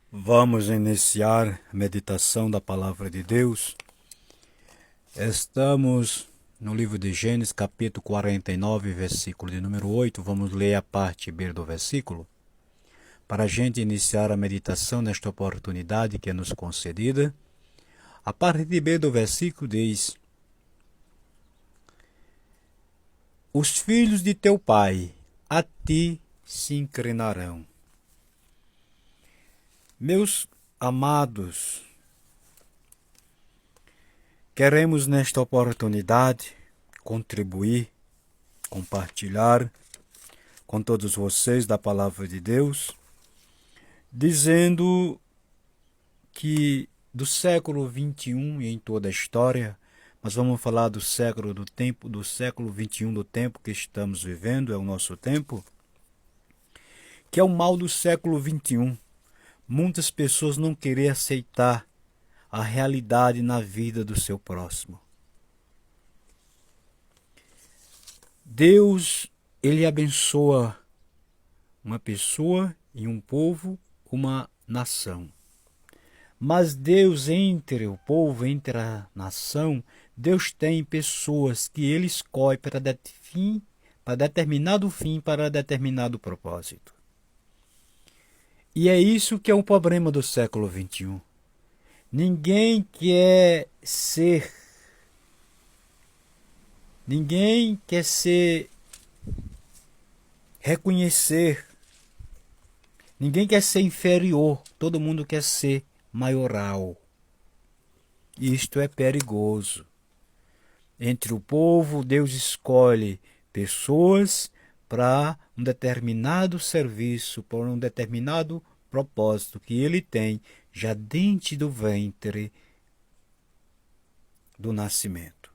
Vamos iniciar a meditação da Palavra de Deus. Estamos no livro de Gênesis, capítulo 49, versículo de número 8. Vamos ler a parte B do versículo, para a gente iniciar a meditação nesta oportunidade que é nos concedida. A parte B do versículo diz: Os filhos de teu pai a ti se inclinarão. Meus amados, queremos nesta oportunidade contribuir, compartilhar com todos vocês da Palavra de Deus, dizendo que do século 21 e em toda a história, mas vamos falar do século do século 21, do tempo que estamos vivendo, é o nosso tempo, que é o mal do século 21. Muitas pessoas não querem aceitar a realidade na vida do seu próximo. Deus, ele abençoa uma pessoa e um povo, uma nação. Mas Deus, entre o povo, entre a nação, Deus tem pessoas que ele escolhe para determinado fim, para determinado propósito. E é isso que é o problema do século 21. Ninguém quer reconhecer, ninguém quer ser inferior, todo mundo quer ser maioral. Isto é perigoso. Entre o povo, Deus escolhe pessoas para um determinado serviço, para um determinado propósito que ele tem já dentro do ventre do nascimento.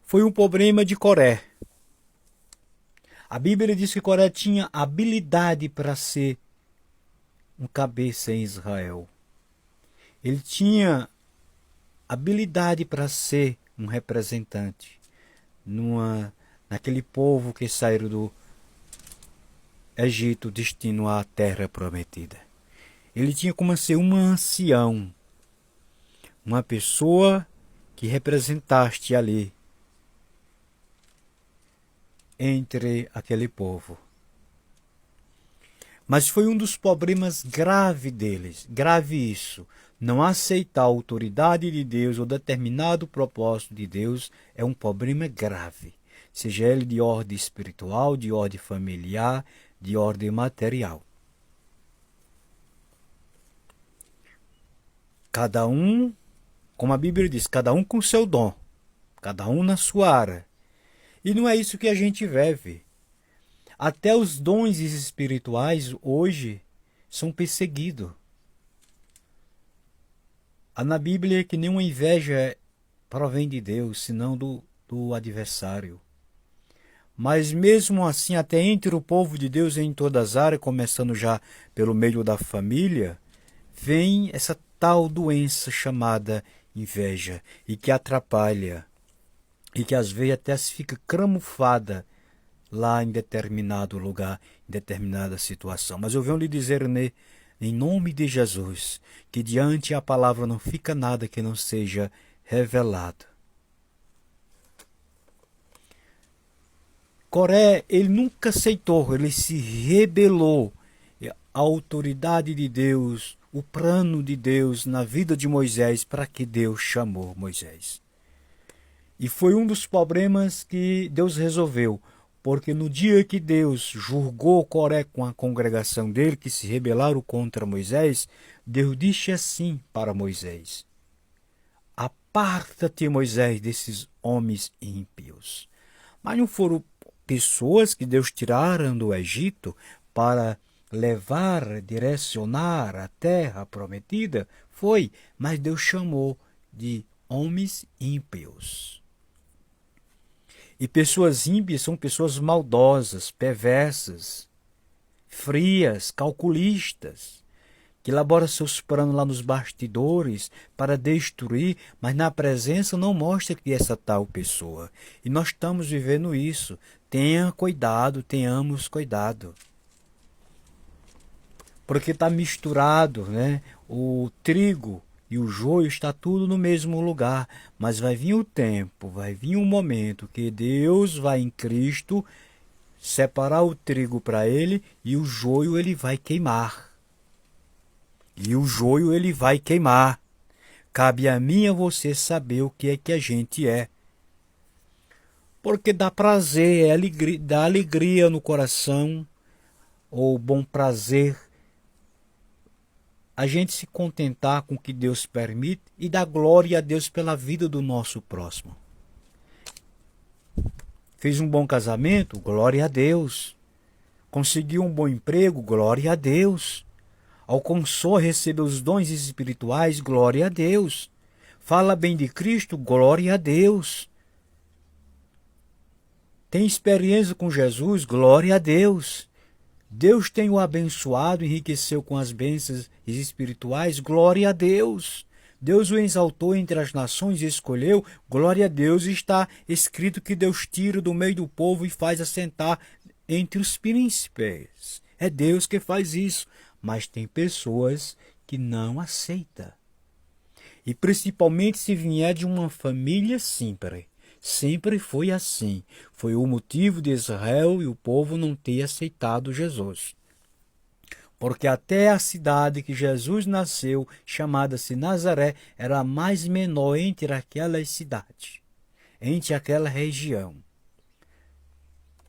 Foi um problema de Coré. A Bíblia diz que Coré tinha habilidade para ser um cabeça em Israel. Ele tinha habilidade para ser um representante naquele povo que saiu do Egito destino à terra prometida. Ele tinha como ser um ancião, uma pessoa que representaste ali entre aquele povo. Mas foi um dos problemas graves deles, grave isso. Não aceitar a autoridade de Deus ou determinado propósito de Deus é um problema grave. Seja ele de ordem espiritual, de ordem familiar, de ordem material. Cada um, como a Bíblia diz, cada um com seu dom, cada um na sua área. E não é isso que a gente vive. Até os dons espirituais hoje são perseguidos. Na Bíblia é que nenhuma inveja provém de Deus, senão do adversário. Mas mesmo assim, até entre o povo de Deus em todas as áreas, começando já pelo meio da família, vem essa tal doença chamada inveja, e que atrapalha, e que às vezes até se fica camuflada lá em determinado lugar, em determinada situação. Mas eu venho lhe dizer, né, em nome de Jesus, que diante a palavra não fica nada que não seja revelado. Coré, ele nunca aceitou, ele se rebelou à autoridade de Deus, o plano de Deus na vida de Moisés, para que Deus chamou Moisés. E foi um dos problemas que Deus resolveu, porque no dia que Deus julgou Coré com a congregação dele, que se rebelaram contra Moisés, Deus disse assim para Moisés: Aparta-te, Moisés, desses homens ímpios. Mas não foram pessoas que Deus tiraram do Egito para levar, direcionar a terra prometida? Foi, mas Deus chamou de homens ímpios. E pessoas ímpias são pessoas maldosas, perversas, frias, calculistas, que elaboram seus planos lá nos bastidores para destruir, mas na presença não mostra que é essa tal pessoa. E nós estamos vivendo isso. Tenha cuidado, tenhamos cuidado. porque está misturado, né? O trigo e o joio está tudo no mesmo lugar, mas vai vir o tempo, vai vir um momento que Deus vai em Cristo separar o trigo para ele e o joio ele vai queimar. E o joio ele vai queimar. Cabe a mim e a você saber o que é que a gente é. Porque dá prazer, dá alegria no coração, ou bom prazer, a gente se contentar com o que Deus permite e dar glória a Deus pela vida do nosso próximo. Fez um bom casamento? Glória a Deus. Conseguiu um bom emprego? Glória a Deus. Alcançou a receber os dons espirituais? Glória a Deus. Fala bem de Cristo? Glória a Deus. Tem experiência com Jesus? Glória a Deus. Deus tem o abençoado, enriqueceu com as bênçãos espirituais? Glória a Deus. Deus o exaltou entre as nações e escolheu? Glória a Deus. Está escrito que Deus tira do meio do povo e faz assentar entre os príncipes. É Deus que faz isso. Mas tem pessoas que não aceitam. E principalmente se vier de uma família simples. Sempre foi assim. Foi o motivo de Israel e o povo não ter aceitado Jesus. Porque até a cidade que Jesus nasceu, chamada-se Nazaré, era a mais menor entre aquelas cidades, entre aquela região.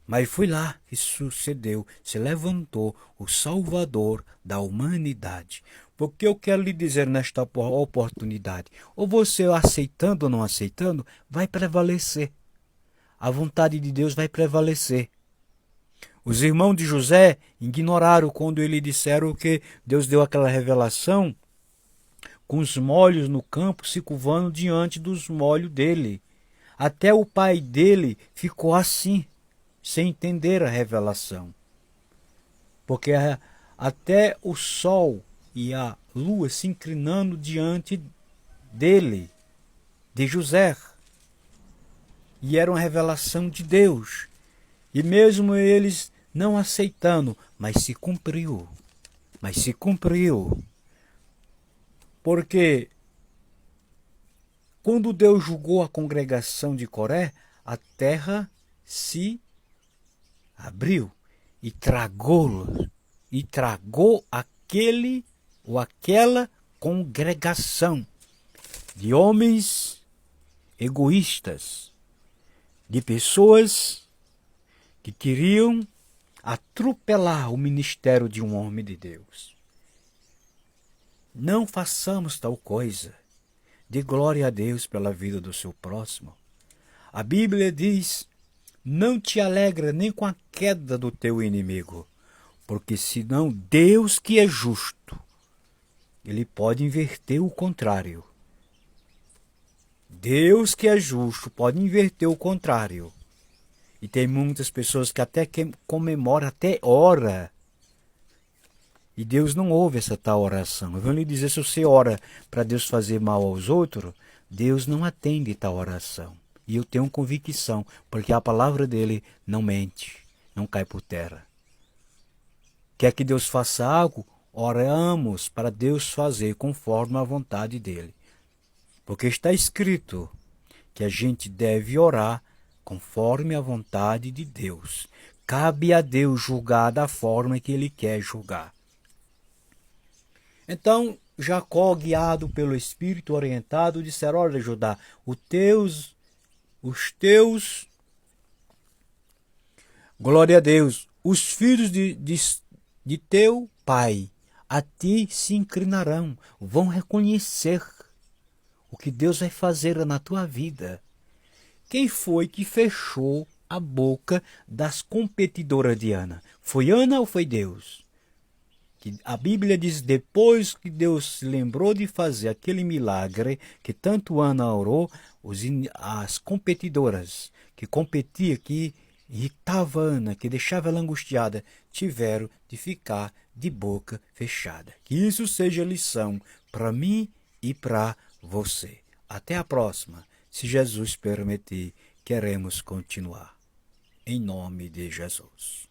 Mas foi lá que sucedeu, se levantou o Salvador da humanidade. Porque eu quero lhe dizer nesta oportunidade, ou você aceitando ou não aceitando, vai prevalecer. A vontade de Deus vai prevalecer. Os irmãos de José ignoraram quando ele disseram que Deus deu aquela revelação com os molhos no campo se curvando diante dos molhos dele. Até o pai dele ficou assim, sem entender a revelação. Porque até o sol e a lua se inclinando diante dele, de José. E era uma revelação de Deus. E mesmo eles não aceitando, mas se cumpriu. Mas se cumpriu. Porque quando Deus julgou a congregação de Coré, a terra se abriu e tragou-los. E tragou aquele ou aquela congregação de homens egoístas, de pessoas que queriam atropelar o ministério de um homem de Deus. Não façamos tal coisa. Dê glória a Deus pela vida do seu próximo. A Bíblia diz: não te alegra nem com a queda do teu inimigo, porque senão Deus, que é justo, ele pode inverter o contrário. Deus, que é justo, pode inverter o contrário. E tem muitas pessoas que até comemoram, até ora. E Deus não ouve essa tal oração. Eu vou lhe dizer, se você ora para Deus fazer mal aos outros, Deus não atende tal oração. E eu tenho convicção, porque a palavra dele não mente, não cai por terra. Quer que Deus faça algo? Oramos para Deus fazer conforme a vontade dele. Porque está escrito que a gente deve orar conforme a vontade de Deus. Cabe a Deus julgar da forma que ele quer julgar. Então, Jacó, guiado pelo Espírito orientado, disseram: olha, Judá, os teus, glória a Deus, os filhos de teu pai a ti se inclinarão, vão reconhecer o que Deus vai fazer na tua vida. Quem foi que fechou a boca das competidoras de Ana? Foi Ana ou foi Deus? Que a Bíblia diz, depois que Deus se lembrou de fazer aquele milagre, que tanto Ana orou, as competidoras que competiam, que irritava Ana, que deixava ela angustiada, tiveram de ficar de boca fechada. Que isso seja lição para mim e para você. Até a próxima. Se Jesus permitir, queremos continuar. Em nome de Jesus.